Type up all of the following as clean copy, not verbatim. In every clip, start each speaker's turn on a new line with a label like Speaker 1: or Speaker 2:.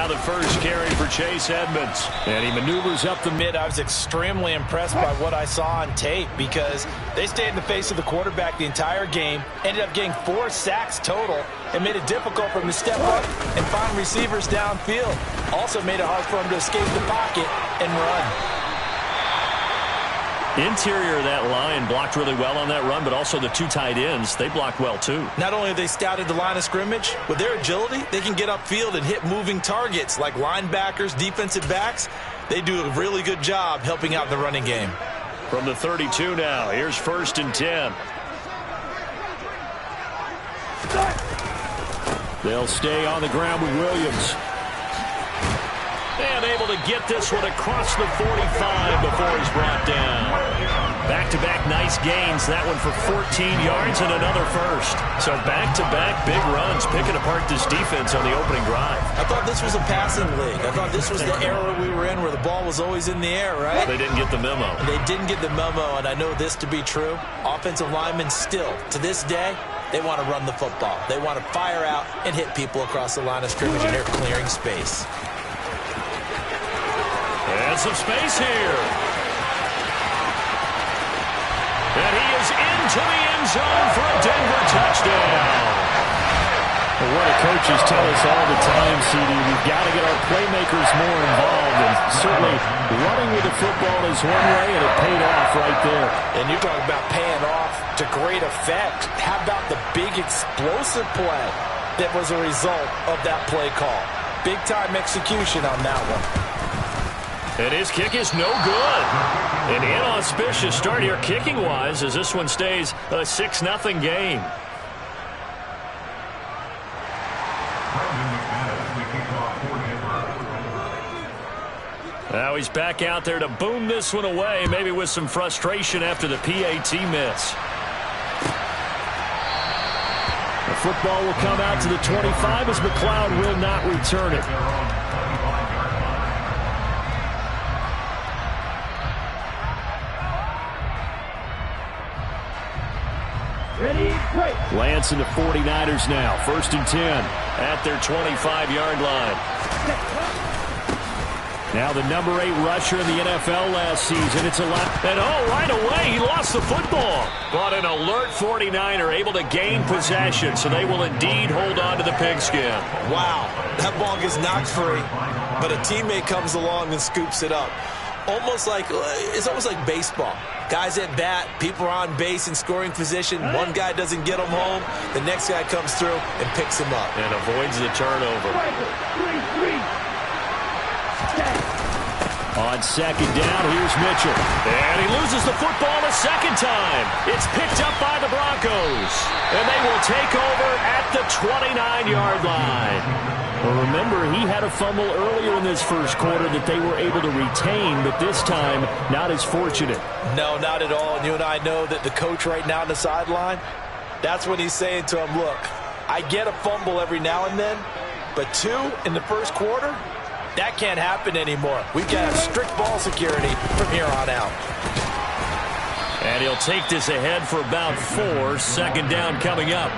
Speaker 1: now the first carry for Chase Edmonds. And he maneuvers up the mid.
Speaker 2: I was extremely impressed by what I saw on tape because they stayed in the face of the quarterback the entire game, ended up getting 4 sacks total, and made it difficult for him to step up and find receivers downfield. Also made it hard for him to escape the pocket and run.
Speaker 1: Interior of that line blocked really well on that run, but also the 2 tight ends, they blocked well too.
Speaker 2: Not only have they scouted the line of scrimmage, with their agility, they can get upfield and hit moving targets like linebackers, defensive backs. They do a really good job helping out the running game.
Speaker 1: From the 32 now, here's 1st and 10. They'll stay on the ground with Williams. And able to get this one across the 45 before he's brought down. Back-to-back nice gains. That one for 14 yards and another first. So back-to-back big runs, picking apart this defense on the opening drive.
Speaker 2: I thought this was a passing league. I thought this was the era we were in where the ball was always in the air, right?
Speaker 1: They didn't get the memo.
Speaker 2: They didn't get the memo, and I know this to be true. Offensive linemen still, to this day, they want to run the football. They want to fire out and hit people across the line of scrimmage, and they're clearing space.
Speaker 1: And some space here. And he is into the end zone for a Denver touchdown.
Speaker 3: Well, what do coaches tell us all the time, CD? We've got to get our playmakers more involved. And certainly running with the football is one way, and it paid off right there.
Speaker 2: And you're talking about paying off to great effect. How about the big explosive play that was a result of that play call? Big-time execution on that one.
Speaker 1: And his kick is no good. An inauspicious start here kicking-wise as this one stays a 6-0 game. Now he's back out there to boom this one away, maybe with some frustration after the PAT miss. The football will come out to the 25 as McLeod will not return it. Lance and the 49ers now. 1st and 10 at their 25-yard line. Now the number 8 rusher in the NFL last season. It's a lot. And right away, he lost the football. But an alert 49er able to gain possession, so they will indeed hold on to the pigskin.
Speaker 2: Wow, that ball gets knocked free, but a teammate comes along and scoops it up. It's almost like baseball. Guys at bat, people are on base in scoring position. One guy doesn't get them home. The next guy comes through and picks him up.
Speaker 1: And avoids the turnover. On 2nd down, here's Mitchell. And he loses the football a 2nd time. It's picked up by the Broncos. And they will take over at the 29-yard line. Well, remember, he had a fumble earlier in this first quarter that they were able to retain, but this time, not as fortunate.
Speaker 2: No, not at all. And you and I know that the coach right now on the sideline, that's what he's saying to him. Look, I get a fumble every now and then, but 2 in the first quarter, that can't happen anymore. We've got to have strict ball security from here on out.
Speaker 1: And he'll take this ahead for about 4. 2nd down coming up.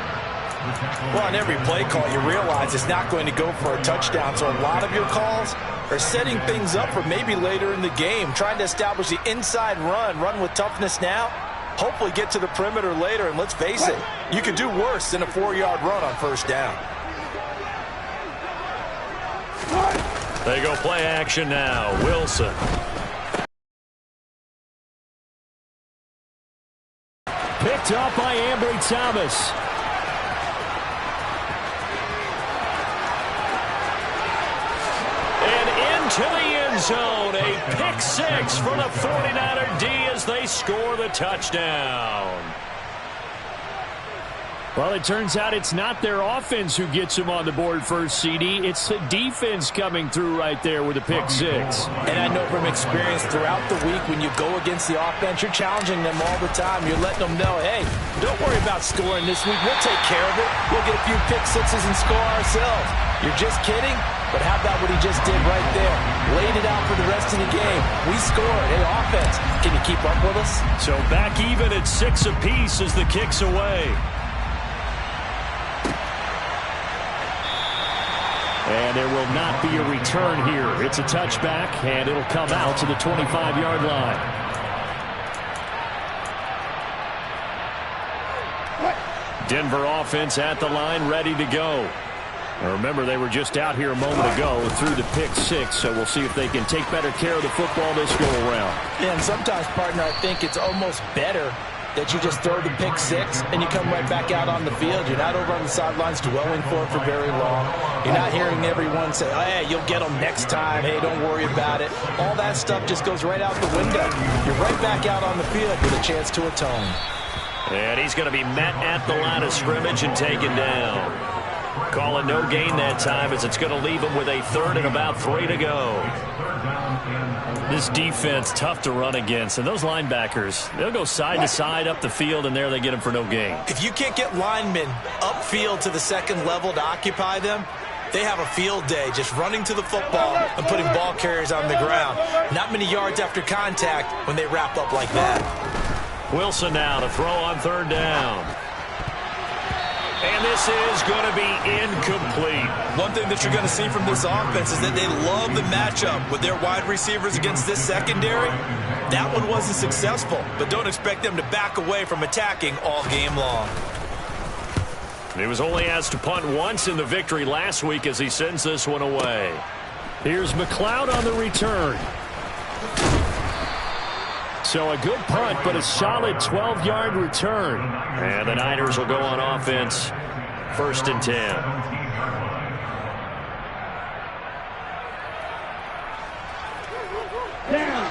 Speaker 2: Well, on every play call, you realize it's not going to go for a touchdown. So a lot of your calls are setting things up for maybe later in the game, trying to establish the inside run with toughness now, hopefully get to the perimeter later. And let's face it, you could do worse than a 4-yard run on 1st down.
Speaker 1: They go play action now. Wilson. Picked up by Ambry Thomas. To the end zone, a pick 6 for the 49er D as they score the touchdown. Well, it turns out it's not their offense who gets them on the board first, CD. It's the defense coming through right there with a pick 6.
Speaker 2: And I know from experience throughout the week when you go against the offense, you're challenging them all the time. You're letting them know, hey, don't worry about scoring this week. We'll take care of it. We'll get a few pick 6s and score ourselves. You're just kidding? But how about what he just did right there? Laid it out for the rest of the game. We scored. Hey, offense, can you keep up with us?
Speaker 1: So back even at 6 apiece as the kick's away.
Speaker 3: And there will not be a return here. It's a touchback, and it'll come out to the 25-yard line. Denver offense at the line, ready to go. Remember, they were just out here a moment ago through the pick six, so we'll see if they can take better care of the football this go-around.
Speaker 2: Yeah, and sometimes, partner, I think it's almost better that you just throw the pick six and you come right back out on the field. You're not over on the sidelines dwelling for it for very long. You're not hearing everyone say, oh, hey, you'll get them next time. Hey, don't worry about it. All that stuff just goes right out the window. You're right back out on the field with a chance to atone.
Speaker 1: And he's going to be met at the line of scrimmage and taken down. Calling no gain that time as it's going to leave him with a third and about 3 to go.
Speaker 3: This defense, tough to run against. And those linebackers, they'll go side to side up the field, and there they get them for no gain.
Speaker 2: If you can't get linemen upfield to the second level to occupy them, they have a field day just running to the football and putting ball carriers on the ground. Not many yards after contact when they wrap up like that.
Speaker 1: Wilson now to throw on third down. And this is going to be incomplete.
Speaker 2: One thing that you're going to see from this offense is that they love the matchup with their wide receivers against this secondary. That one wasn't successful, but don't expect them to back away from attacking all game long.
Speaker 1: He was only asked to punt once in the victory last week as he sends this one away.
Speaker 3: Here's McLeod on the return. So a good punt, but a solid 12-yard return.
Speaker 1: And the Niners will go on offense. 1st and 10.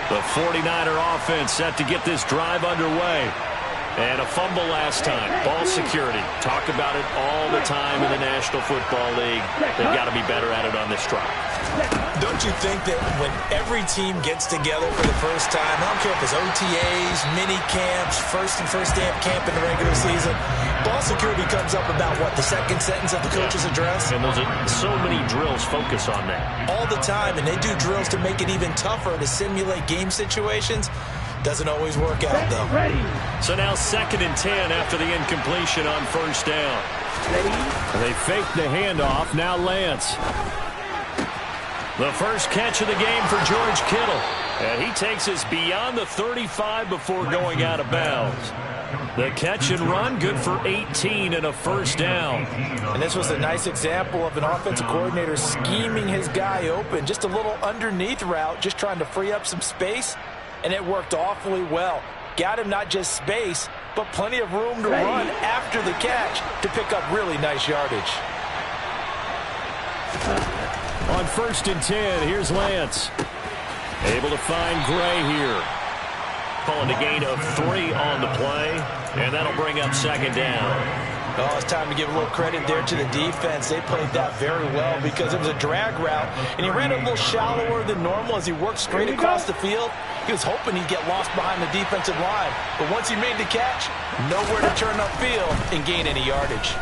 Speaker 1: The 49er offense set to get this drive underway. And a fumble last time. Ball security. Talk about it all the time in the National Football League. They've got to be better at it on this drive.
Speaker 2: Don't you think that when every team gets together for the first time, I don't care if it's OTAs, mini camps, first day of camp in the regular season, ball security comes up about, what, the second sentence of the coach's address?
Speaker 1: And those are so many drills focus on that.
Speaker 2: All the time, and they do drills to make it even tougher to simulate game situations. Doesn't always work out, though.
Speaker 1: So now 2nd and 10 after the incompletion on first down.
Speaker 3: They fake the handoff. Now Lance.
Speaker 1: The first catch of the game for George Kittle. And he takes us beyond the 35 before going out of bounds. The catch and run, good for 18 and a first down.
Speaker 2: And this was a nice example of an offensive coordinator scheming his guy open. Just a little underneath route, just trying to free up some space. And it worked awfully well. Got him not just space, but plenty of room to run after the catch to pick up really nice yardage.
Speaker 3: On 1st and 10, here's Lance. Able to find Gray here.
Speaker 1: Calling a gain of 3 on the play, and that'll bring up 2nd down.
Speaker 2: Oh, it's time to give a little credit there to the defense. They played that very well because it was a drag route, and he ran it a little shallower than normal as he worked straight across the field. He was hoping he'd get lost behind the defensive line, but once he made the catch, nowhere to turn upfield and gain any yardage.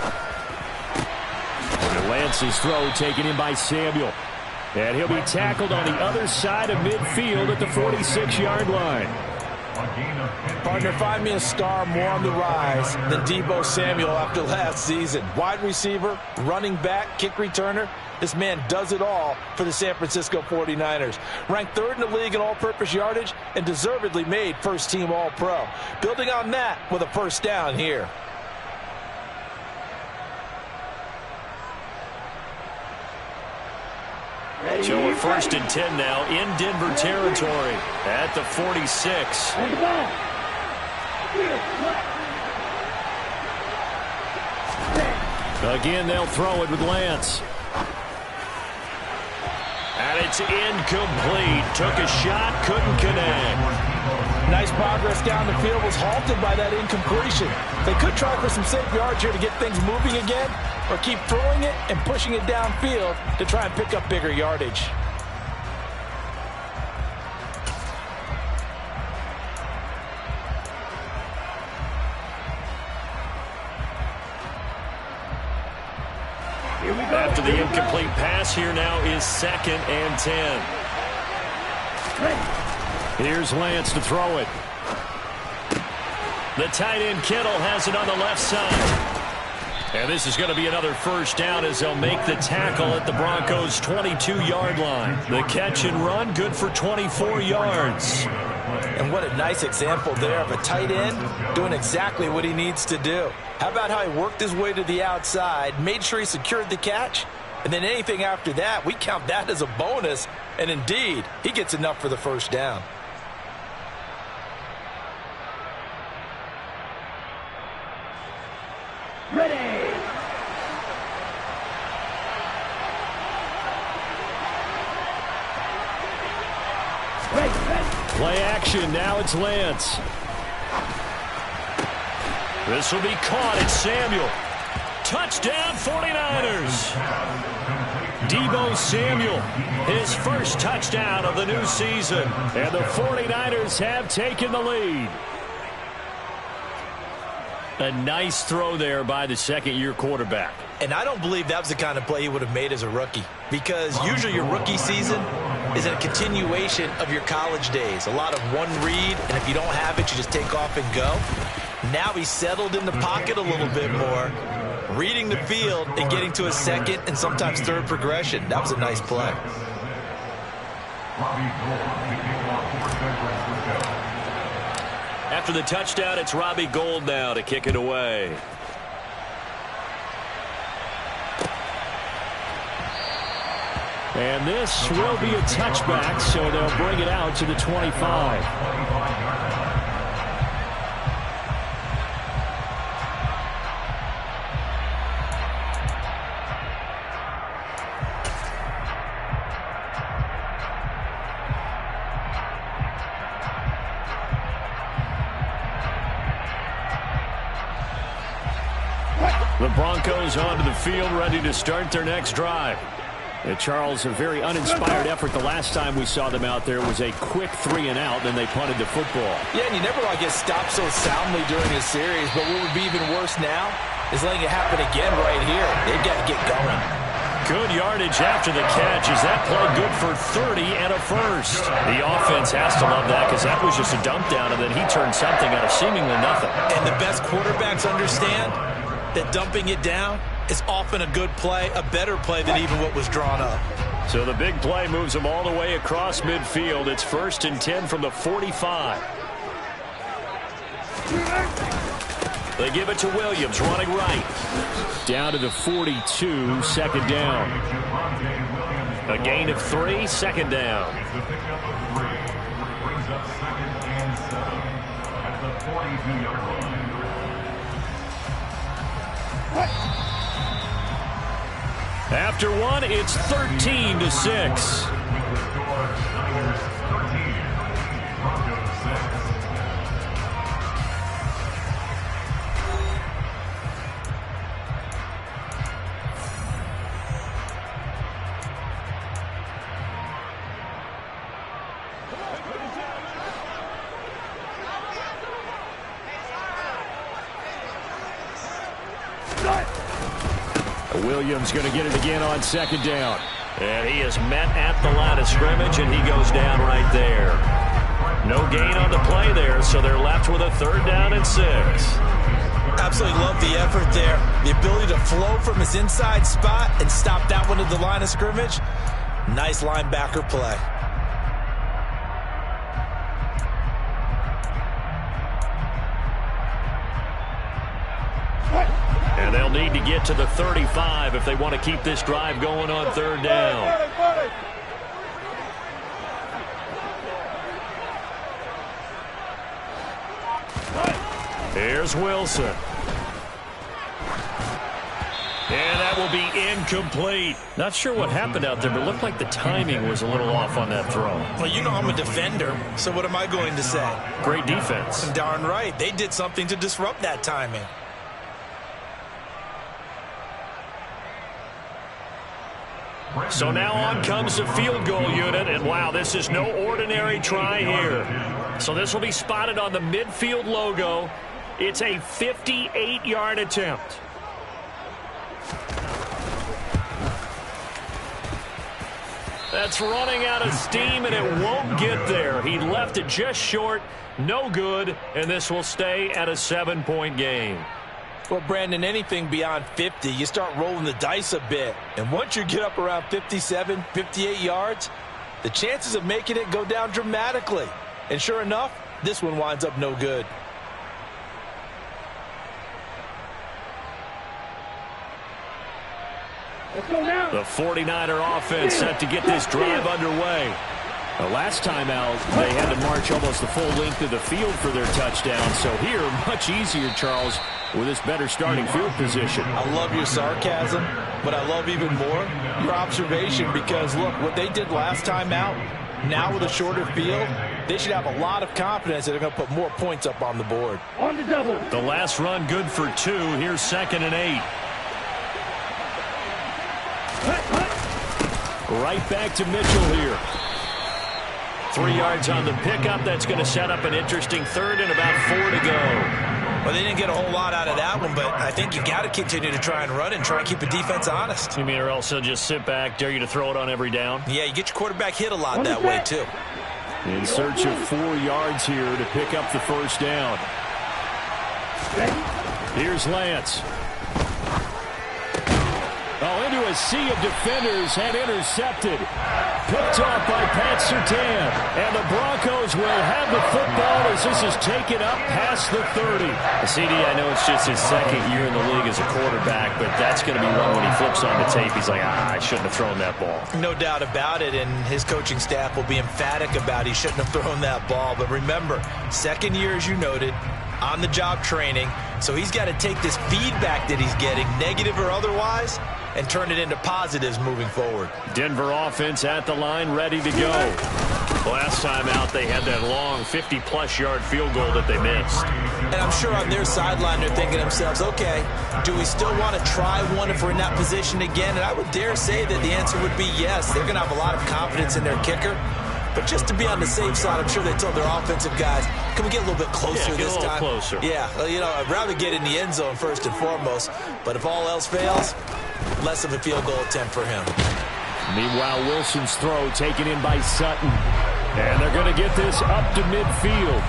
Speaker 3: And Lance's throw taken in by Samuel. And he'll be tackled on the other side of midfield at the 46-yard line.
Speaker 2: Partner, find me a star more on the rise than Deebo Samuel after last season. Wide receiver, running back, kick returner. This man does it all for the San Francisco 49ers. Ranked 3rd in the league in all-purpose yardage and deservedly made first-team All-Pro. Building on that with a first down here.
Speaker 1: So we're 1st and 10 now in Denver territory at the 46.
Speaker 3: Again, they'll throw it with Lance.
Speaker 1: And it's incomplete. Took a shot, couldn't connect.
Speaker 2: Nice progress down the field, was halted by that incompletion. They could try for some safe yards here to get things moving again, or keep throwing it and pushing it downfield to try and pick up bigger yardage.
Speaker 1: After the incomplete pass, here now is 2nd and 10.
Speaker 3: Here's Lance to throw it.
Speaker 1: The tight end Kittle has it on the left side. And this is going to be another first down as they'll make the tackle at the Broncos' 22-yard line. The catch and run, good for 24 yards.
Speaker 2: And what a nice example there of a tight end doing exactly what he needs to do. How about how he worked his way to the outside, made sure he secured the catch, and then anything after that, we count that as a bonus. And indeed, he gets enough for the first down.
Speaker 4: Ready.
Speaker 3: Play action. Now it's Lance.
Speaker 1: This will be caught. It's Samuel. Touchdown 49ers. Deebo Samuel, his first touchdown of the new season.
Speaker 3: And the 49ers have taken the lead.
Speaker 1: A nice throw there by the second-year quarterback.
Speaker 2: And I don't believe that was the kind of play he would have made as a rookie, because usually your rookie season is a continuation of your college days. A lot of one read, and if you don't have it, you just take off and go. Now he's settled in the pocket a little bit more, reading the field and getting to a second and sometimes third progression. That was a nice play.
Speaker 1: After the touchdown, it's Robbie Gould now to kick it away.
Speaker 3: And this will be a touchback, so they'll bring it out to the 25.
Speaker 1: The Broncos onto the field, ready to start their next drive.
Speaker 3: And Charles, a very uninspired effort the last time we saw them out there. Was a quick 3-and-out, then they punted the football.
Speaker 2: Yeah, and you never want to get stopped so soundly during a series, but what would be even worse now is letting it happen again right here. They've got to get going.
Speaker 1: Good yardage after the catch. Is that play good for 30 and a first? The offense has to love that, because that was just a dump down, and then he turned something out of seemingly nothing.
Speaker 2: And the best quarterbacks understand that dumping it down is often a good play, a better play than even what was drawn up.
Speaker 1: So the big play moves them all the way across midfield. It's 1st and 10 from the 45. They give it to Williams, running right.
Speaker 3: Down to the 42, second down.
Speaker 1: A gain of 3, second down. After one, it's 13-6.
Speaker 3: Williams going to get it again on second down.
Speaker 1: And he is met at the line of scrimmage, and he goes down right there. No gain on the play there, so they're left with a 3rd down and 6.
Speaker 2: Absolutely love the effort there. The ability to flow from his inside spot and stop that one at the line of scrimmage. Nice linebacker play.
Speaker 1: And they'll need to get to the 35 if they want to keep this drive going on 3rd down. Here's Wilson. And that will be incomplete. Not sure what happened out there, but it looked like the timing was a little off on that throw.
Speaker 2: Well, you know I'm a defender, so what am I going to say?
Speaker 1: Great defense.
Speaker 2: Darn right. They did something to disrupt that timing.
Speaker 1: So now on comes the field goal unit, and wow, this is no ordinary try here. So this will be spotted on the midfield logo. It's a 58-yard attempt. That's running out of steam, and it won't get there. He left it just short, no good, and this will stay at a 7-point game.
Speaker 2: Well, Brandon, anything beyond 50, you start rolling the dice a bit. And once you get up around 57, 58 yards, the chances of making it go down dramatically. And sure enough, this one winds up no good.
Speaker 1: The 49er offense set to get this drive underway. The last time out, they had to march almost the full length of the field for their touchdown. So here, much easier, Charles, with this better starting field position.
Speaker 2: I love your sarcasm, but I love even more your observation because, look, what they did last time out, now with a shorter field, they should have a lot of confidence that they're going to put more points up on the board.
Speaker 4: On the double.
Speaker 1: The last run good for 2. Here's 2nd and 8. Right back to Mitchell here. 3 yards on the pickup. That's going to set up an interesting 3rd and about 4 to go.
Speaker 2: Well, they didn't get a whole lot out of that one, but I think you got to continue to try and run and try and keep the defense honest.
Speaker 1: You mean or else he'll just sit back, dare you to throw it on every down?
Speaker 2: Yeah, you get your quarterback hit a lot that way, too.
Speaker 1: In search of 4 yards here to pick up the 1st down. Here's Lance. Oh, into a sea of defenders and intercepted. Picked off by Pat Surtain. And the Broncos will have the football as this is taken up past the 30. CD, I know it's just his 2nd year in the league as a quarterback, but that's going to be one when he flips on the tape. He's like, I shouldn't have thrown that ball.
Speaker 2: No doubt about it, and his coaching staff will be emphatic about he shouldn't have thrown that ball. But remember, 2nd year, as you noted, on-the-job training. So he's got to take this feedback that he's getting, negative or otherwise, and turn it into positives moving forward.
Speaker 1: Denver offense at the line, ready to go. Last time out, they had that long 50-plus yard field goal that they missed.
Speaker 2: And I'm sure on their sideline, they're thinking to themselves, okay, do we still want to try one if we're in that position again? And I would dare say that the answer would be yes. They're going to have a lot of confidence in their kicker. But just to be on the safe side, I'm sure they told their offensive guys, can we get a little bit closer this time?
Speaker 1: Closer.
Speaker 2: Yeah, well, you know, I'd rather get in the end zone first and foremost. But if all else fails, less of a field goal attempt for him.
Speaker 1: Meanwhile, Wilson's throw taken in by Sutton. And they're going to get this up to midfield.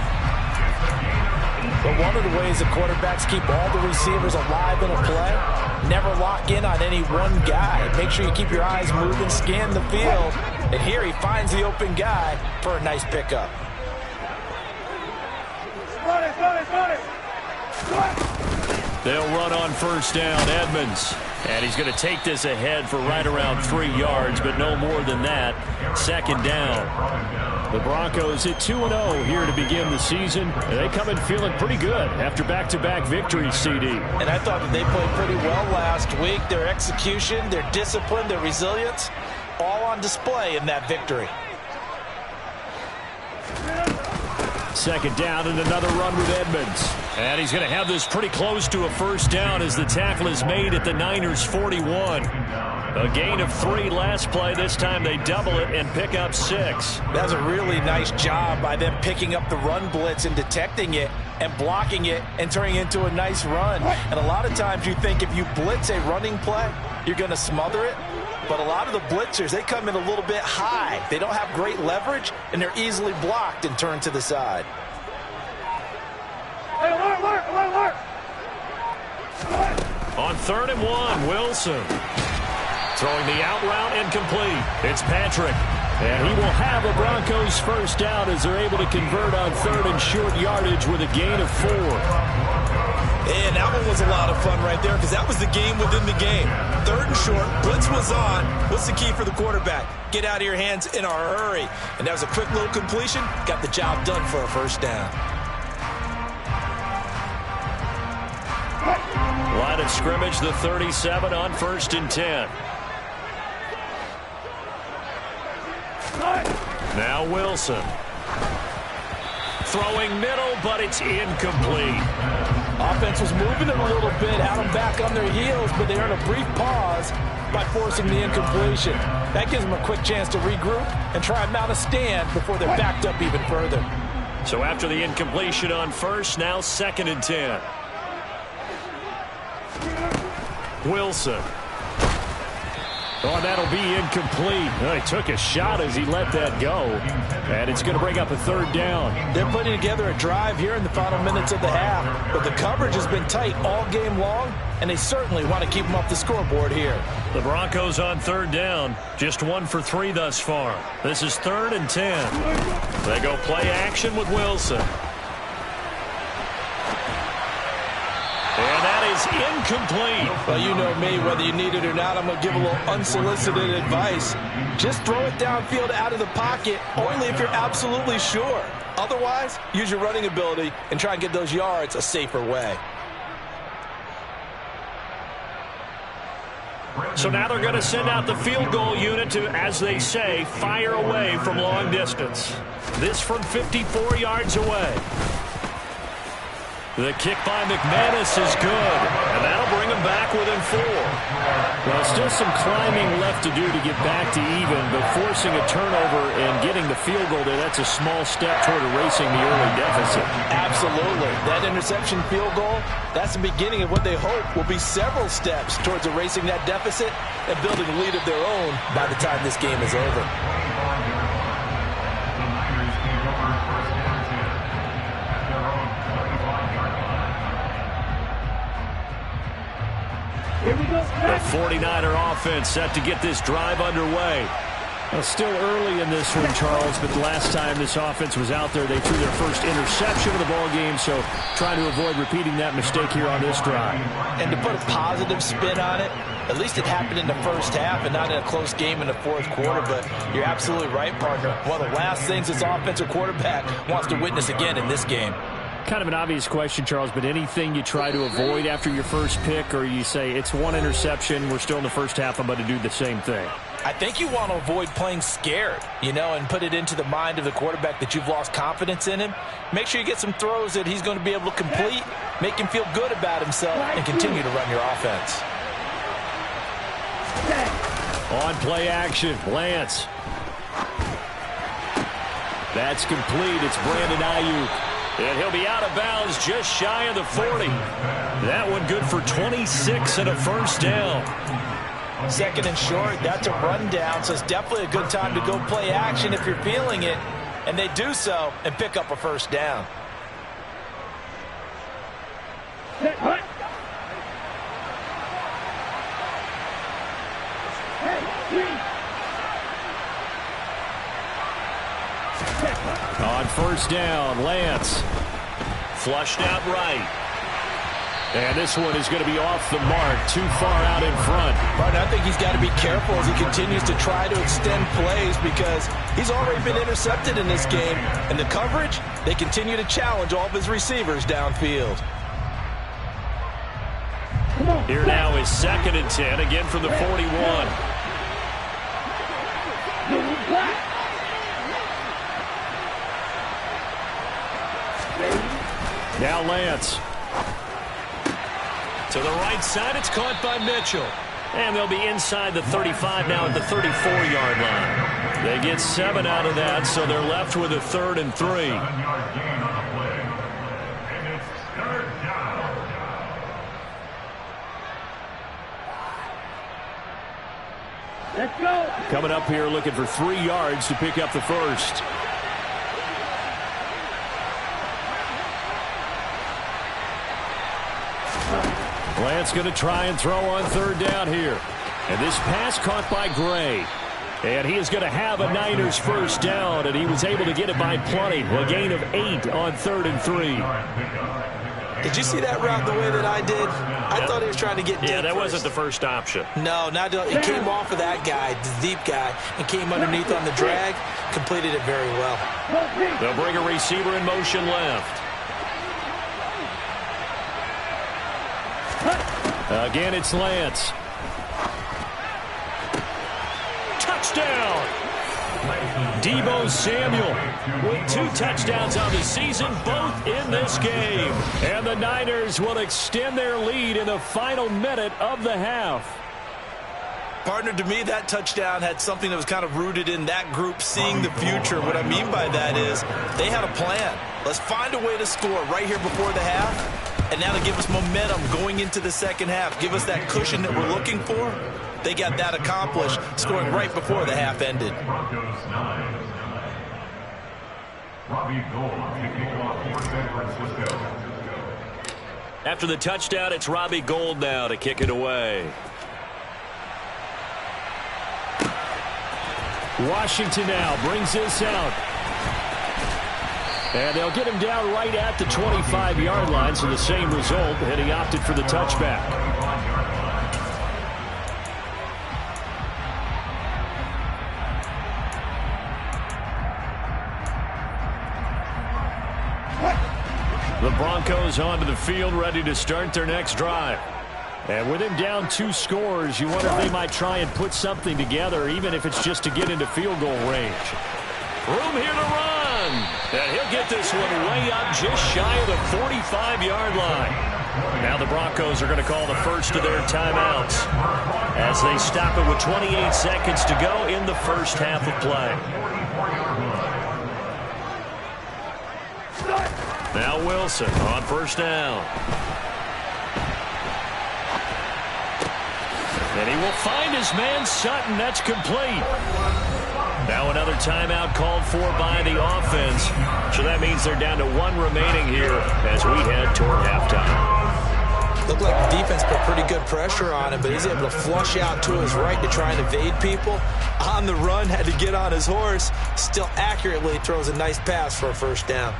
Speaker 2: But one of the ways the quarterbacks keep all the receivers alive in a play, never lock in on any one guy. Make sure you keep your eyes moving, scan the field. And here he finds the open guy for a nice pickup.
Speaker 1: They'll run on 1st down, Edmonds. And he's going to take this ahead for right around 3 yards, but no more than that. 2nd down. The Broncos at 2-0 here to begin the season. And they come in feeling pretty good after back-to-back victories, CD.
Speaker 2: And I thought that they played pretty well last week. Their execution, their discipline, their resilience, all on display in that victory.
Speaker 1: 2nd down and another run with Edmonds. And he's going to have this pretty close to a 1st down as the tackle is made at the Niners' 41. A gain of 3 last play. This time they double it and pick up 6.
Speaker 2: That's a really nice job by them picking up the run blitz and detecting it and blocking it and turning it into a nice run. And a lot of times you think if you blitz a running play, you're going to smother it. But a lot of the blitzers, they come in a little bit high. They don't have great leverage, and they're easily blocked and turned to the side.
Speaker 1: On 3rd and 1, Wilson. Throwing the out route incomplete. It's Patrick. And he will have a Broncos 1st down as they're able to convert on 3rd and short yardage with a gain of 4.
Speaker 2: And that one was a lot of fun right there because that was the game within the game. 3rd and short, blitz was on. What's the key for the quarterback? Get out of your hands in a hurry. And that was a quick little completion. Got the job done for a 1st down.
Speaker 1: Line of scrimmage, the 37 on 1st and 10. Now Wilson. Throwing middle, but it's incomplete.
Speaker 2: Offense was moving it a little bit, had them back on their heels, but they earned a brief pause by forcing the incompletion. That gives them a quick chance to regroup and try and mount a stand before they're backed up even further.
Speaker 1: So after the incompletion on 1st, now 2nd and 10. Wilson.
Speaker 3: Oh, that'll be incomplete. He took a shot as he let that go. And it's going to bring up a third down.
Speaker 2: They're putting together a drive here in the final minutes of the half. But the coverage has been tight all game long, and they certainly want to keep them off the scoreboard here.
Speaker 1: The Broncos on third down. Just 1 for 3 thus far. This is 3rd and 10. They go play action with Wilson. And that is incomplete.
Speaker 2: Well, you know me, whether you need it or not, I'm going to give a little unsolicited advice. Just throw it downfield out of the pocket, only if you're absolutely sure. Otherwise, use your running ability and try and get those yards a safer way.
Speaker 1: So now they're going to send out the field goal unit to, as they say, fire away from long distance. This from 54 yards away. The kick by McManus is good, and that'll bring him back within 4.
Speaker 3: Well, still some climbing left to do to get back to even, but forcing a turnover and getting the field goal there, that's a small step toward erasing the early deficit.
Speaker 2: Absolutely. That interception field goal, that's the beginning of what they hope will be several steps towards erasing that deficit and building a lead of their own by the time this game is over.
Speaker 1: The 49er offense set to get this drive underway.
Speaker 3: Well, still early in this one, Charles, but the last time this offense was out there, they threw their first interception of the ball game, so trying to avoid repeating that mistake here on this drive.
Speaker 2: And to put a positive spin on it, at least it happened in the first half and not in a close game in the fourth quarter, but you're absolutely right, partner. One of the last things this offensive quarterback wants to witness again in this game.
Speaker 3: Kind of an obvious question, Charles, but anything you try to avoid after your first pick, or you say it's one interception, we're still in the first half, I'm going to do the same thing?
Speaker 2: I think you want to avoid playing scared, and put it into the mind of the quarterback that you've lost confidence in him. Make sure you get some throws that he's going to be able to complete, make him feel good about himself, and continue to run your offense.
Speaker 1: On play action, Lance. That's complete. It's Brandon Ayuk. And he'll be out of bounds just shy of the 40. That one good for 26 and a first down.
Speaker 2: 2nd and short, that's a rundown, so it's definitely a good time to go play action if you're feeling it. And they do so and pick up a first down.
Speaker 1: On first down, Lance. Flushed out right. And this one is going to be off the mark, too far out in front.
Speaker 2: But I think he's got to be careful as he continues to try to extend plays because he's already been intercepted in this game. And the coverage, they continue to challenge all of his receivers downfield.
Speaker 1: Here now is 2nd and 10, again from the 41. Now Lance. To the right side, it's caught by Mitchell. And they'll be inside the 35 now at the 34-yard line. They get 7 out of that, so they're left with a 3rd and 3.
Speaker 3: Let's go.
Speaker 1: Coming up here looking for 3 yards to pick up the first. Lance going to try and throw on 3rd down here. And this pass caught by Gray. And he is going to have a Niners first down, and he was able to get it by plenty. A gain of 8 on 3rd and 3.
Speaker 2: Did you see that route the way that I did? I thought he was trying to get deep.
Speaker 1: Yeah, that wasn't the first option.
Speaker 2: No, it came off of that guy, the deep guy, and came underneath on the drag. Completed it very well.
Speaker 1: They'll bring a receiver in motion left. Again, it's Lance. Touchdown! Deebo Samuel with 2 touchdowns on the season, both in this game. And the Niners will extend their lead in the final minute of the half.
Speaker 2: Partner, to me, that touchdown had something that was kind of rooted in that group seeing the future. What I mean by that is they had a plan. Let's find a way to score right here before the half. And now to give us momentum going into the second half. Give us that cushion that we're looking for. they got that accomplished, scoring right before the half ended.
Speaker 1: After the touchdown, it's Robbie Gould now to kick it away.
Speaker 3: Washington now brings this out. And they'll get him down right at the 25-yard line, so the same result, and he opted for the touchback. The Broncos onto the field, ready to start their next drive. And with him down 2 scores, you wonder if they might try and put something together, even if it's just to get into field goal range.
Speaker 1: Room here to run. And he'll get this one way up just shy of the 45-yard line. Now the Broncos are going to call the first of their timeouts as they stop it with 28 seconds to go in the first half of play. Now Wilson on first down. And he will find his man Sutton. That's complete. Now another timeout called for by the offense. So that means they're down to 1 remaining here as we head toward halftime.
Speaker 2: Looked like the defense put pretty good pressure on him, but he's able to flush out to his right to try and evade people. On the run, had to get on his horse. Still accurately throws a nice pass for a first down.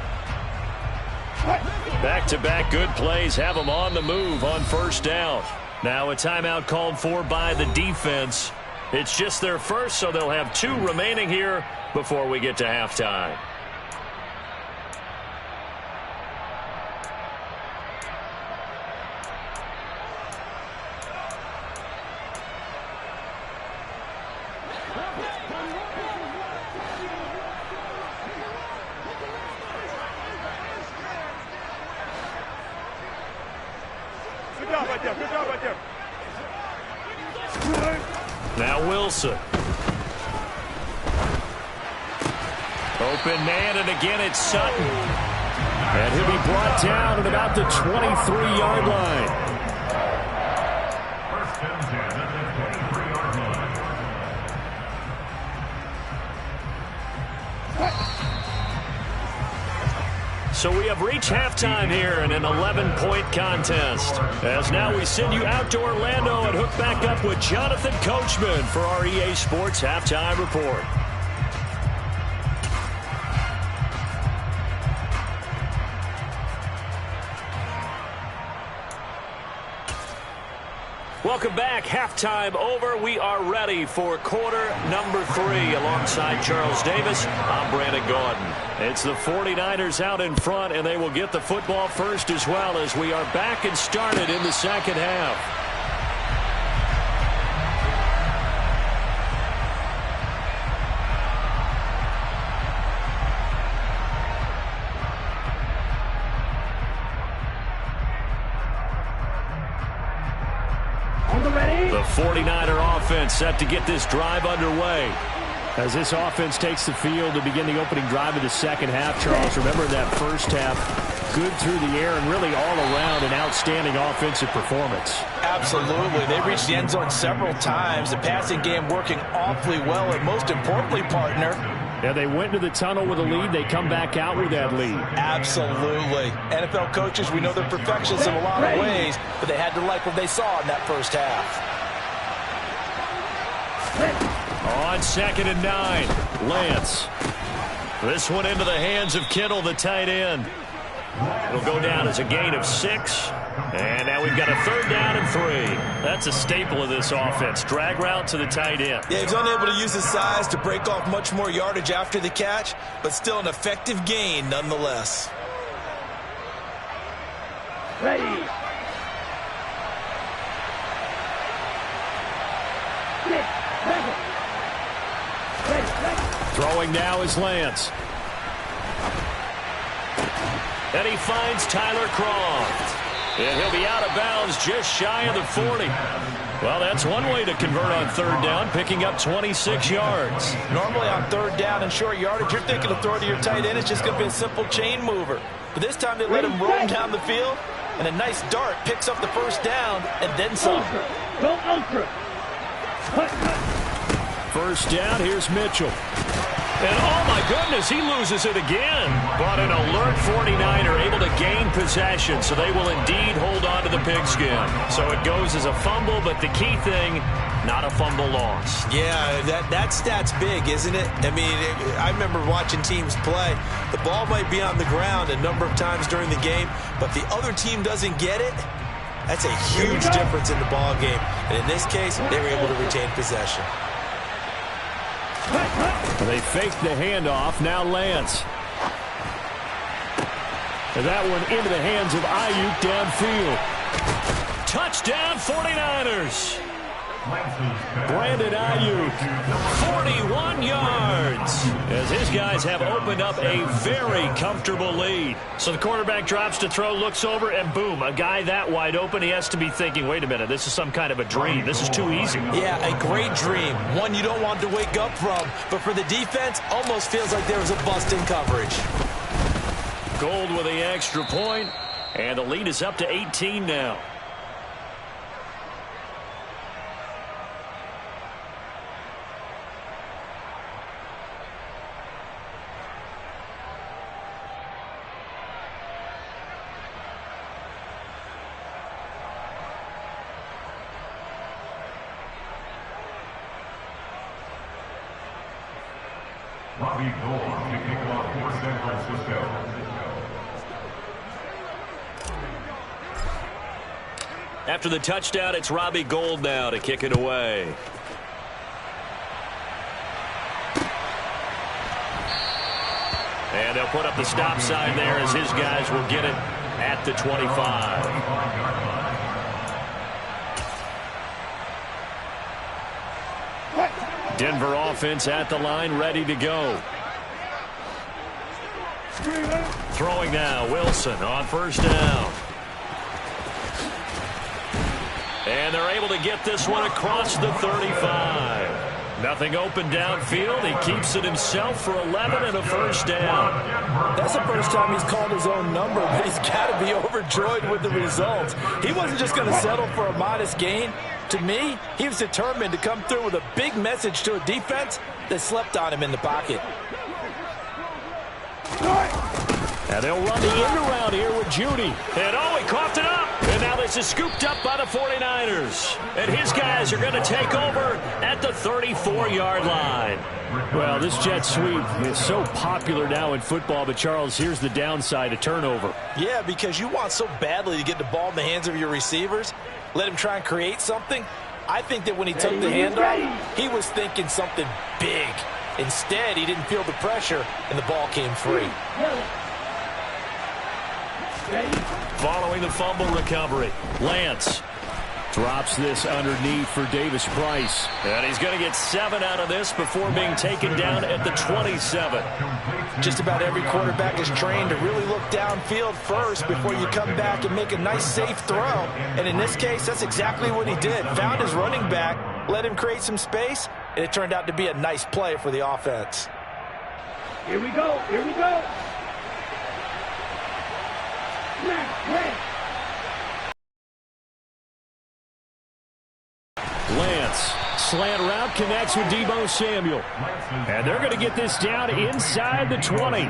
Speaker 1: Back-to-back good plays have them on the move on first down. Now a timeout called for by the defense. It's just their first, so they'll have 2 remaining here before we get to halftime. Now Wilson. Open man, and again it's Sutton.
Speaker 3: And he'll be brought down at about the 23-yard line.
Speaker 1: So we have reached halftime here in an 11-point contest. As now we send you out to Orlando and hook back up with Jonathan Coachman for our EA Sports Halftime Report. Welcome back. Halftime over. We are ready for quarter number 3. Alongside Charles Davis, I'm Brandon Gaudin. It's the 49ers out in front, and they will get the football first as well as we are back and started in the second half. The 49er offense set to get this drive underway.
Speaker 3: As this offense takes the field to begin the opening drive of the second half, Charles, remember that first half, good through the air and really all around an outstanding offensive performance.
Speaker 2: Absolutely. They reached the end zone several times. The passing game working awfully well, and most importantly, partner,
Speaker 3: yeah, they went to the tunnel with a lead. They come back out with that lead.
Speaker 2: Absolutely. NFL coaches, we know they're perfectionists in a lot of ways, but they had to like what they saw in that first half.
Speaker 1: On 2nd and 9, Lance. This one into the hands of Kittle, the tight end. It'll go down as a gain of 6. And now we've got a 3rd down and 3. That's a staple of this offense. Drag route to the tight end.
Speaker 2: Yeah, he's unable to use his size to break off much more yardage after the catch, but still an effective gain nonetheless.
Speaker 4: Ready.
Speaker 3: Throwing now is Lance.
Speaker 1: And he finds Tyler Croft. And he'll be out of bounds just shy of the 40. Well, that's one way to convert on 3rd down, picking up 26 yards.
Speaker 2: Normally on 3rd down and short yardage, you're thinking of throw to your tight end. It's just going to be a simple chain mover. But this time they let him roll down the field, and a nice dart picks up the 1st down, and then some.
Speaker 4: Go ultra.
Speaker 3: First down, here's Mitchell.
Speaker 1: And oh my goodness, he loses it again. But an alert 49er able to gain possession, so they will indeed hold on to the pigskin. So it goes as a fumble, but the key thing, not a fumble loss.
Speaker 2: Yeah, that stat's big, isn't it? I mean, I remember watching teams play. The ball might be on the ground a number of times during the game, but the other team doesn't get it. That's a huge difference in the ball game. And in this case, they were able to retain possession.
Speaker 3: They faked the handoff. Now Lance. And that one into the hands of Ayuk downfield.
Speaker 1: Touchdown 49ers.
Speaker 3: Brandon Ayuk,
Speaker 1: 41 yards. As his guys have opened up a very comfortable lead. So the quarterback drops to throw, looks over, and boom, a guy that wide open, he has to be thinking, wait a minute, this is some kind of a dream. This is too easy.
Speaker 2: Yeah, a great dream. One you don't want to wake up from. But for the defense, almost feels like there was a bust in coverage.
Speaker 1: Gold with the extra point, and the lead is up to 18 now.
Speaker 4: Robbie Gould kicking off for San Francisco.
Speaker 1: After the touchdown, it's Robbie Gould now to kick it away. And they'll put up the stop sign there as his guys will get it at the 25. Denver offense at the line, ready to go. Throwing now, Wilson on first down. And they're able to get this one across the 35. Nothing open downfield. He keeps it himself for 11 and a first down.
Speaker 2: That's the first time he's called his own number, but he's got to be overjoyed with the results. He wasn't just going to settle for a modest gain. To me, he was determined to come through with a big message to a defense that slept on him in the pocket.
Speaker 3: And they'll run the end around here with Judy.
Speaker 1: And oh, he coughed it up. And now this is scooped up by the 49ers. And his guys are going to take over at the 34-yard line.
Speaker 3: Well, this jet sweep is so popular now in football, but Charles, here's the downside, a turnover.
Speaker 2: Yeah, because you want so badly to get the ball in the hands of your receivers, let him try and create something. I think that when he took the handoff, he was thinking something big. Instead, he didn't feel the pressure, and the ball came free.
Speaker 1: Following the fumble recovery, Lance drops this underneath for Davis Price. And he's going to get 7 out of this before being taken down at the 27.
Speaker 2: Just about every quarterback is trained to really look downfield first before you come back and make a nice, safe throw. And in this case, that's exactly what he did. Found his running back, let him create some space, and it turned out to be a nice play for the offense.
Speaker 5: Here we go. Here we go.
Speaker 3: Lance, slant route, connects with Deebo Samuel. And they're going to get this down inside the 20.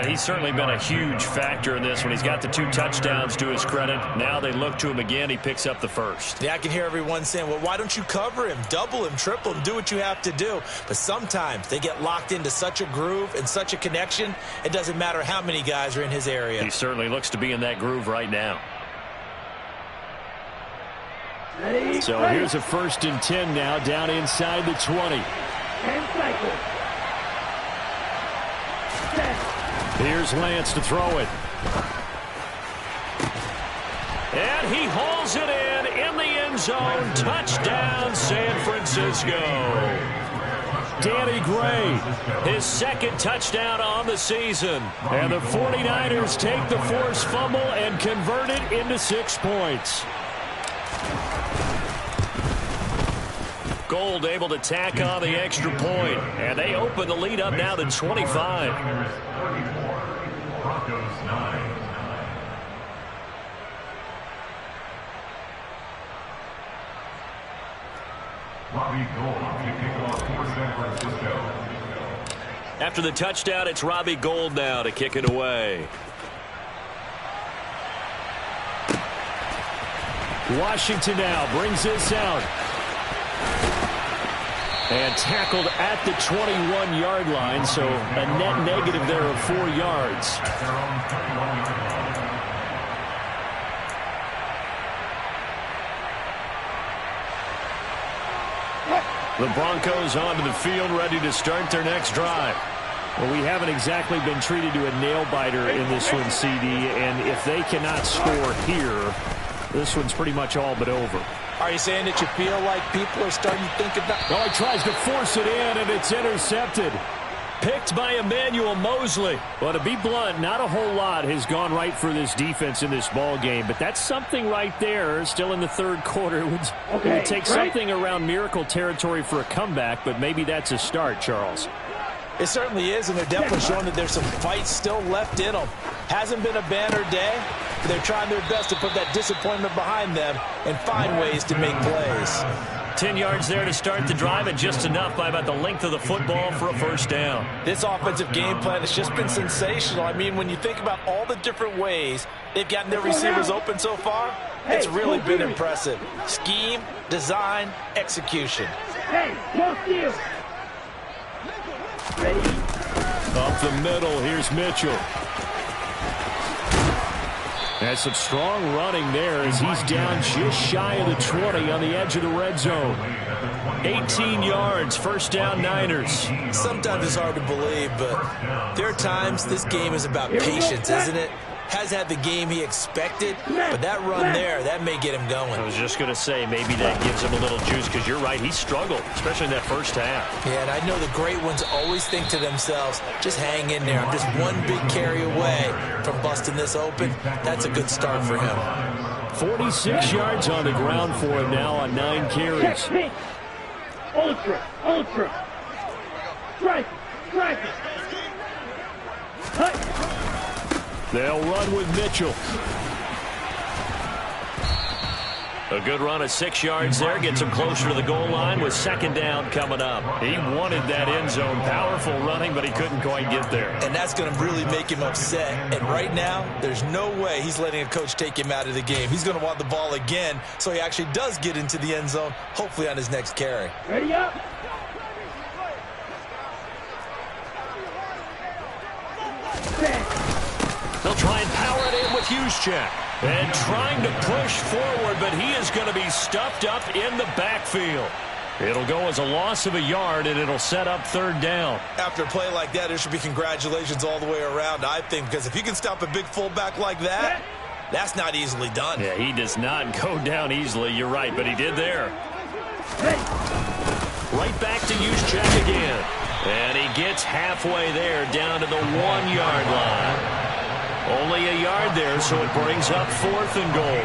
Speaker 1: He's certainly been a huge factor in this when he's got the 2 touchdowns to his credit. Now they look to him again. He picks up the first.
Speaker 2: Yeah, I can hear everyone saying, well, why don't you cover him, double him, triple him, do what you have to do. But sometimes they get locked into such a groove and such a connection, it doesn't matter how many guys are in his area.
Speaker 1: He certainly looks to be in that groove right now.
Speaker 3: So here's a 1st and 10 now down inside the 20. Here's Lance to throw it.
Speaker 1: And he hauls it in the end zone. Touchdown, San Francisco.
Speaker 3: Danny Gray,
Speaker 1: his 2nd touchdown on the season.
Speaker 3: And the 49ers take the forced fumble and convert it into 6 points.
Speaker 1: Gould able to tack on the extra point. And they open the lead up now to 25.
Speaker 4: Broncos 9. Robbie Gould to kick off for San Francisco.
Speaker 1: After the touchdown, it's Robbie Gould now to kick it away.
Speaker 3: Washington now brings this out. And tackled at the 21-yard line, so a net negative there of 4 yards.
Speaker 4: Their own 31-yard line.
Speaker 3: The Broncos onto the field, ready to start their next drive. Well, we haven't exactly been treated to a nail-biter in this one, CD, and if they cannot score here, this one's pretty much all but over.
Speaker 2: Are you saying that you feel like people are starting to think about...
Speaker 3: Oh, he tries to force it in, and it's intercepted. Picked by Emmanuel Mosley. Well, to be blunt, not a whole lot has gone right for this defense in this ball game, but that's something right there. Still in the third quarter. It would take something around miracle territory for a comeback, but maybe that's a start, Charles.
Speaker 2: It certainly is, and they're definitely showing that there's some fight still left in them. Hasn't been a banner day, but they're trying their best to put that disappointment behind them and find ways to make plays.
Speaker 1: 10 yards there to start the drive, and just enough by about the length of the football for a first down.
Speaker 2: This offensive game plan has just been sensational. I mean, when you think about all the different ways they've gotten their receivers open so far, it's really been impressive. Scheme, design, execution.
Speaker 5: Hey, look you. Ready?
Speaker 3: Up the middle, here's Mitchell. That's some strong running there as he's down just shy of the 20 on the edge of the red zone. 18 yards, first down Niners.
Speaker 2: Sometimes it's hard to believe, but there are times this game is about patience, isn't it? Has had the game he expected, but that run there, that may get him going.
Speaker 1: I was just going to say, maybe that gives him a little juice, because you're right, he struggled, especially in that first half.
Speaker 2: Yeah, and I know the great ones always think to themselves, just hang in there. I'm just one big carry away from busting this open. That's a good start for him.
Speaker 3: 46 yards on the ground for him now on 9 carries.
Speaker 5: Ultra, ultra. Strike, strike. Cut.
Speaker 3: They'll run with Mitchell.
Speaker 1: A good run of 6 yards there. Gets him closer to the goal line with second down coming up. He wanted that end zone. Powerful running, but he couldn't quite get there.
Speaker 2: And that's going to really make him upset. And right now, there's no way he's letting a coach take him out of the game. He's going to want the ball again, so he actually does get into the end zone, hopefully on his next carry.
Speaker 5: Ready up.
Speaker 1: They'll try and power it in with Juszczyk. And trying to push forward, but he is going to be stuffed up in the backfield. It'll go as a loss of a yard, and it'll set up third down.
Speaker 2: After a play like that, there should be congratulations all the way around, I think, because if you can stop a big fullback like that, that's not easily done.
Speaker 1: Yeah, he does not go down easily, you're right, but he did there. Right back to Juszczyk again. And he gets halfway there, down to the 1-yard line. Only a yard there, so it brings up 4th and goal.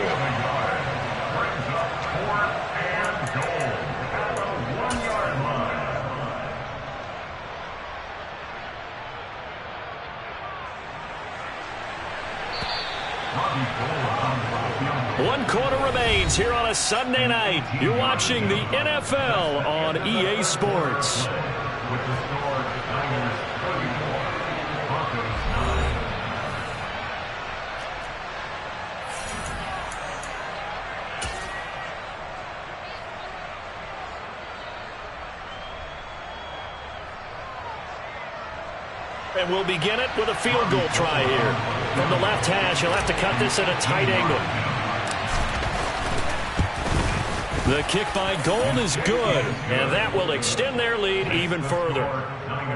Speaker 1: One quarter remains here on a Sunday night. You're watching the NFL on EA Sports.
Speaker 4: With the score, Niners 34, Broncos 9.
Speaker 1: And we'll begin it with a field goal try here. From the left hash, he'll have to cut this at a tight angle. The kick by Gould is good, and that will extend their lead even further.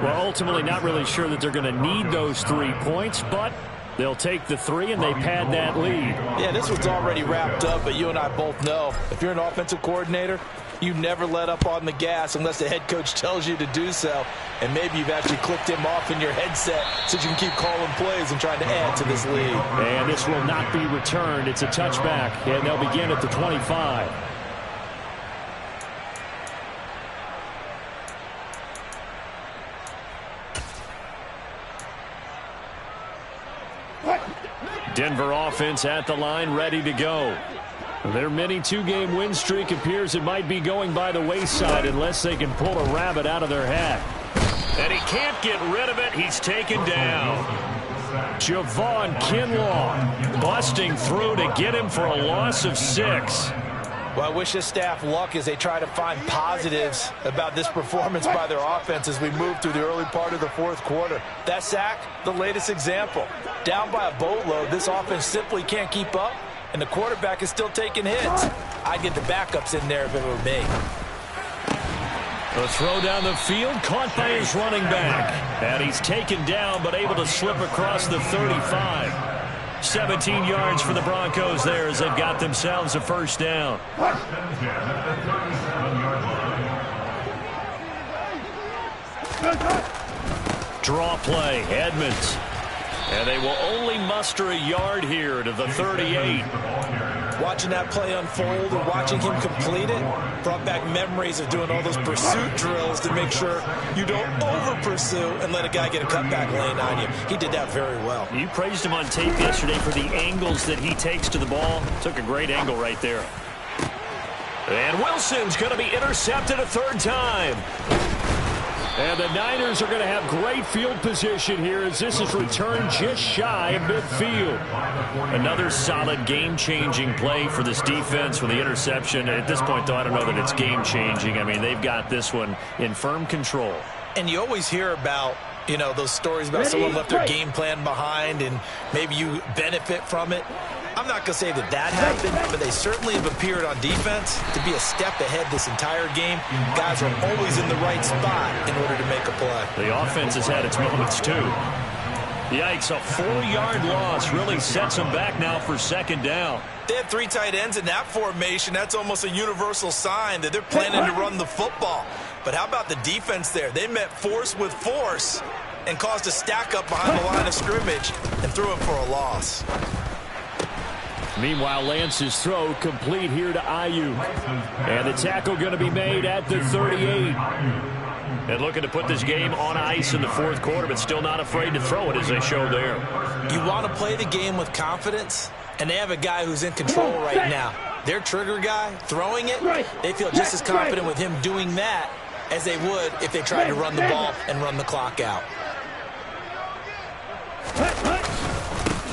Speaker 3: Well, ultimately not really sure that they're going to need those 3 points, but they'll take the 3 and they pad that lead.
Speaker 2: Yeah, this one's already wrapped up, but you and I both know if you're an offensive coordinator, you never let up on the gas unless the head coach tells you to do so. And maybe you've actually clicked him off in your headset so you can keep calling plays and trying to add to this lead.
Speaker 3: And this will not be returned. It's a touchback, and they'll begin at the 25. Denver offense at the line, ready to go. Their mini two-game win streak appears it might be going by the wayside unless they can pull a rabbit out of their hat.
Speaker 1: And he can't get rid of it. He's taken down.
Speaker 3: Javon Kinlaw busting through to get him for a loss of 6.
Speaker 2: Well, I wish this staff luck as they try to find positives about this performance by their offense as we move through the early part of the fourth quarter. That sack, the latest example. Down by a boatload, this offense simply can't keep up, and the quarterback is still taking hits. I'd get the backups in there if it were me.
Speaker 3: The throw down the field, caught by his running back. And he's taken down, but able to slip across the 35. 17 yards for the Broncos there as they've got themselves a first down. Draw play, Edmonds. And they will only muster a yard here to the 38.
Speaker 2: Watching that play unfold or watching him complete it brought back memories of doing all those pursuit drills to make sure you don't over-pursue and let a guy get a cutback lane on you. He did that very well.
Speaker 3: You praised him on tape yesterday for the angles that he takes to the ball. Took a great angle right there.
Speaker 1: And Wilson's going to be intercepted a third time.
Speaker 3: And the Niners are going to have great field position here as this is returned just shy of midfield. Another solid game-changing play for this defense with the interception. At this point, though, I don't know that it's game-changing. I mean, they've got this one in firm control.
Speaker 2: And you always hear about, you know, those stories about someone left their game plan behind and maybe you benefit from it. I'm not going to say that that happened, but they certainly have appeared on defense to be a step ahead this entire game. Guys are always in the right spot in order to make a play.
Speaker 3: The offense has had its moments, too. Yikes, a 4-yard loss really sets them back now for second down.
Speaker 2: They had 3 tight ends in that formation. That's almost a universal sign that they're planning to run the football. But how about the defense there? They met force with force and caused a stack up behind the line of scrimmage and threw it for a loss.
Speaker 3: Meanwhile, Lance's throw complete here to Ayuk. And the tackle going to be made at the 38.
Speaker 1: And looking to put this game on ice in the fourth quarter, but still not afraid to throw it as they show there.
Speaker 2: You want to play the game with confidence, and they have a guy who's in control right now. Their trigger guy throwing it, they feel just as confident with him doing that as they would if they tried to run the ball and run the clock out.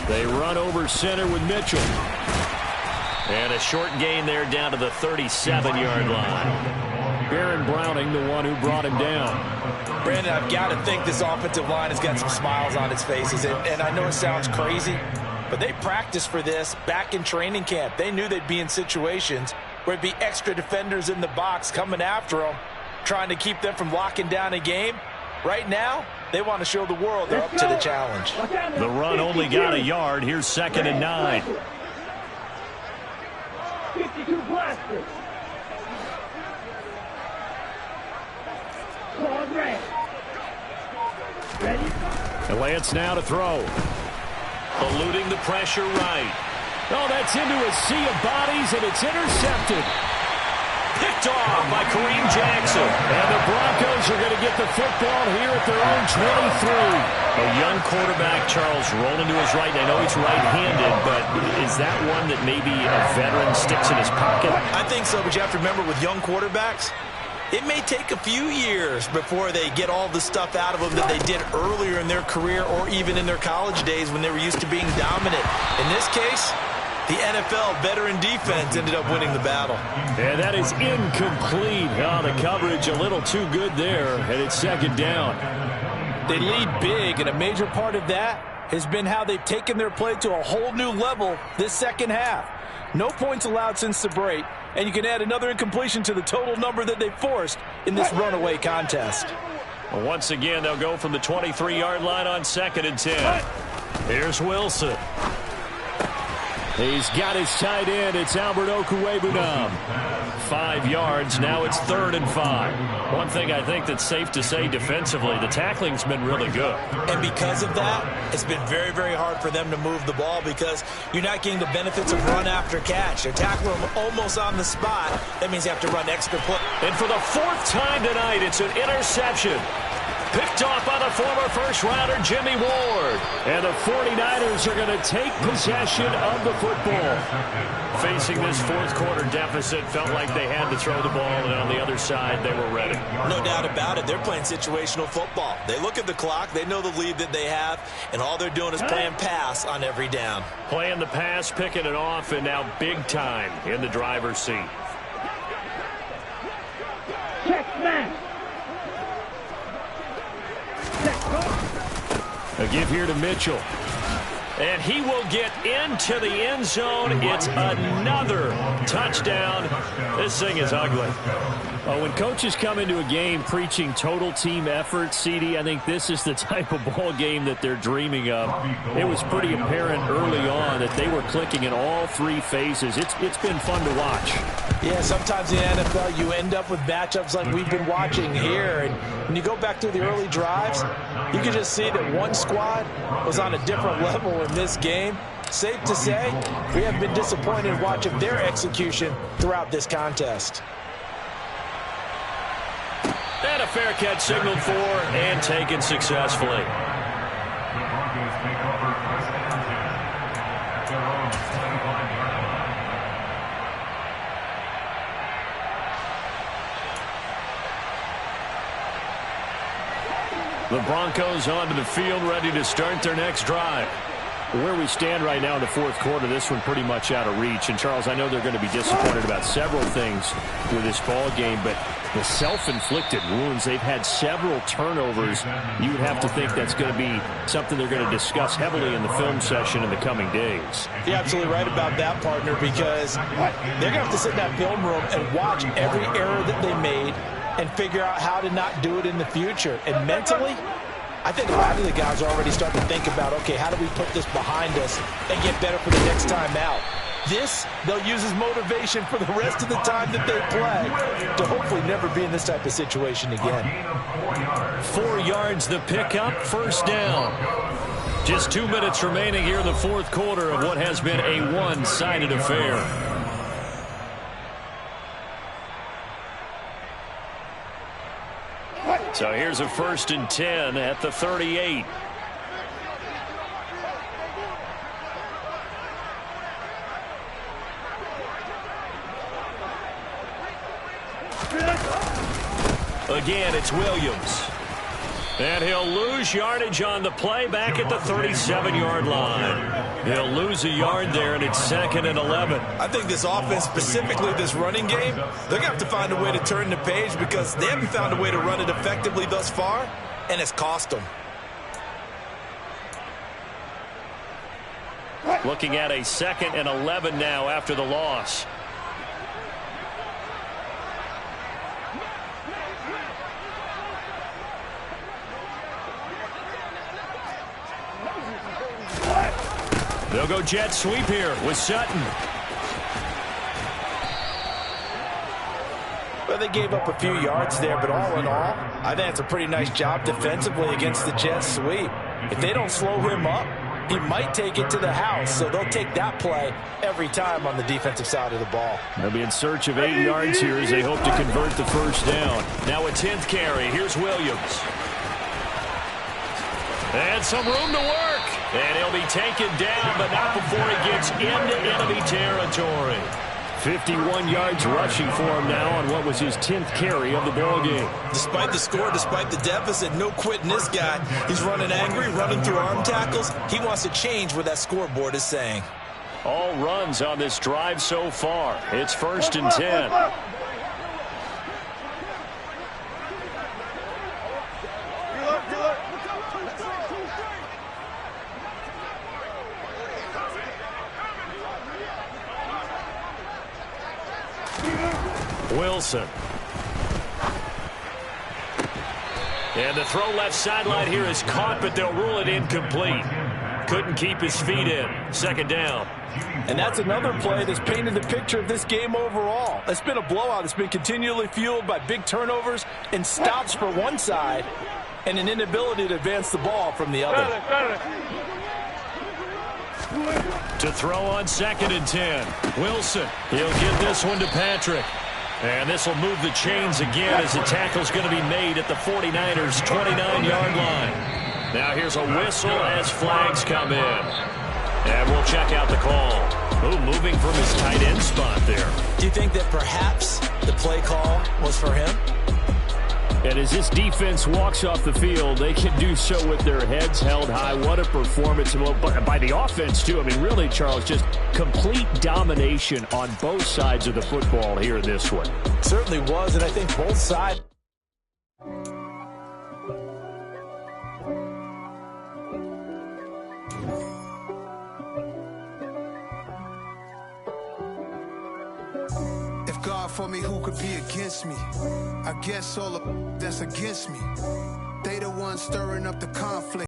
Speaker 3: They run over center with Mitchell.
Speaker 1: And a short gain there down to the 37-yard line.
Speaker 3: Baron Browning, the one who brought him down.
Speaker 2: Brandon, I've got to think this offensive line has got some smiles on its faces. And I know it sounds crazy, but they practiced for this back in training camp. They knew they'd be in situations where it'd be extra defenders in the box coming after them, trying to keep them from locking down a game. Right now, they want to show the world they're up to the challenge.
Speaker 3: The run only got a yard. Here's 2nd and 9.
Speaker 5: 52 blasters. Claude Ray. Ready?
Speaker 3: And Lance now to throw.
Speaker 1: Eluding the pressure right.
Speaker 3: Oh, that's into a sea of bodies, and it's intercepted.
Speaker 1: Picked off by Kareem Jackson.
Speaker 3: And the Broncos are going to get the football here at their own 23.
Speaker 1: A young quarterback, Charles, rolling to his right. I know he's right-handed, but is that one that maybe a veteran sticks in his pocket?
Speaker 2: I think so, but you have to remember with young quarterbacks, it may take a few years before they get all the stuff out of them that they did earlier in their career or even in their college days when they were used to being dominant. In this case, the NFL veteran defense ended up winning the battle.
Speaker 3: And that is incomplete. Oh, the coverage a little too good there, and it's 2nd down.
Speaker 2: They lead big, and a major part of that has been how they've taken their play to a whole new level this second half. No points allowed since the break, and you can add another incompletion to the total number that they forced in this runaway contest.
Speaker 1: Well, once again, they'll go from the 23-yard line on 2nd and 10. Here's Wilson.
Speaker 3: He's got his tight end. It's Albert Okwuegbunam.
Speaker 1: 5 yards. Now it's 3rd and 5. One thing I think that's safe to say defensively, the tackling's been really good.
Speaker 2: And because of that, it's been very, very hard for them to move the ball because you're not getting the benefits of run after catch. They're tackling them almost on the spot. That means you have to run extra play.
Speaker 1: And for the 4th time tonight, it's an interception. Picked off by the former first-rounder Jimmy Ward.
Speaker 3: And the 49ers are going to take possession of the football.
Speaker 1: Facing this fourth-quarter deficit, felt like they had to throw the ball, and on the other side, they were ready.
Speaker 2: No doubt about it. They're playing situational football. They look at the clock, they know the lead that they have, and all they're doing is playing pass on every down.
Speaker 1: Playing the pass, picking it off, and now big time in the driver's seat.
Speaker 5: Check smash.
Speaker 3: A give here to Mitchell.
Speaker 1: And he will get into the end zone. It's another touchdown. This thing is ugly.
Speaker 3: When coaches come into a game preaching total team effort, CD, I think this is the type of ball game that they're dreaming of. It was pretty apparent early on that they were clicking in all three phases. It's been fun to watch.
Speaker 2: Yeah, sometimes in the NFL you end up with matchups like we've been watching here. And when you go back through the early drives, you can just see that one squad was on a different level in this game. Safe to say, we have been disappointed watching their execution throughout this contest.
Speaker 1: And a fair catch signaled for and taken successfully.
Speaker 4: The Broncos take over first and 10 at their own 75-yard line.
Speaker 3: The Broncos onto the field, ready to start their next drive. Where we stand right now in the fourth quarter, this one pretty much out of reach. And, Charles, I know they're going to be disappointed about several things with this ball game, but the self-inflicted wounds, they've had several turnovers. You would have to think that's going to be something they're going to discuss heavily in the film session in the coming days.
Speaker 2: You're absolutely right about that, partner, because they're going to have to sit in that film room and watch every error that they made and figure out how to not do it in the future. And mentally, I think a lot of the guys are already starting to think about, okay, how do we put this behind us and get better for the next time out? This, they'll use as motivation for the rest of the time that they play to hopefully never be in this type of situation again.
Speaker 1: 4 yards the pickup, first down. Just 2 minutes remaining here in the fourth quarter of what has been a one-sided affair. So here's a 1st and 10 at the 38. Again, it's Williams. And he'll lose yardage on the play back at the 37-yard line. He'll lose a yard there, and it's 2nd and 11.
Speaker 2: I think this offense, specifically this running game, they're going to have to find a way to turn the page because they haven't found a way to run it effectively thus far, and it's cost them.
Speaker 1: Looking at a 2nd and 11 now after the loss. They'll go jet sweep here with Sutton.
Speaker 2: Well, they gave up a few yards there, but all in all, I think it's a pretty nice job defensively against the jet sweep. If they don't slow him up, he might take it to the house, so they'll take that play every time on the defensive side of the ball.
Speaker 3: They'll be in search of 8 yards here as they hope to convert the first down.
Speaker 1: Now a 10th carry. Here's Williams. And some room to work. And he'll be taken down, but not before he gets into enemy territory.
Speaker 3: 51 yards rushing for him now on what was his 10th carry of the ball game.
Speaker 2: Despite the score, despite the deficit, no quitting this guy. He's running angry, running through arm tackles. He wants to change what that scoreboard is saying.
Speaker 1: All runs on this drive so far. It's 1st and 10. Wilson. And the throw left sideline here is caught, but they'll rule it incomplete. Couldn't keep his feet in. 2nd down.
Speaker 2: And that's another play that's painted the picture of this game overall. It's been a blowout. It's been continually fueled by big turnovers and stops for one side and an inability to advance the ball from the other.
Speaker 1: To throw on 2nd and 10. Wilson. He'll get this one to Patrick.
Speaker 3: And this will move the chains again as the tackle's going to be made at the 49ers' 29-yard line. Now here's a whistle as flags come in. And we'll check out the call. Oh, moving from his tight end spot there.
Speaker 2: Do you think that perhaps the play call was for him?
Speaker 3: And as this defense walks off the field, they can do so with their heads held high. What a performance by the offense, too. I mean, really, Charles, just complete domination on both sides of the football here in this one.
Speaker 2: Certainly was, and I think both sides.
Speaker 6: God for me, who could be against me? I guess all of that's against me. They the ones stirring up the conflict.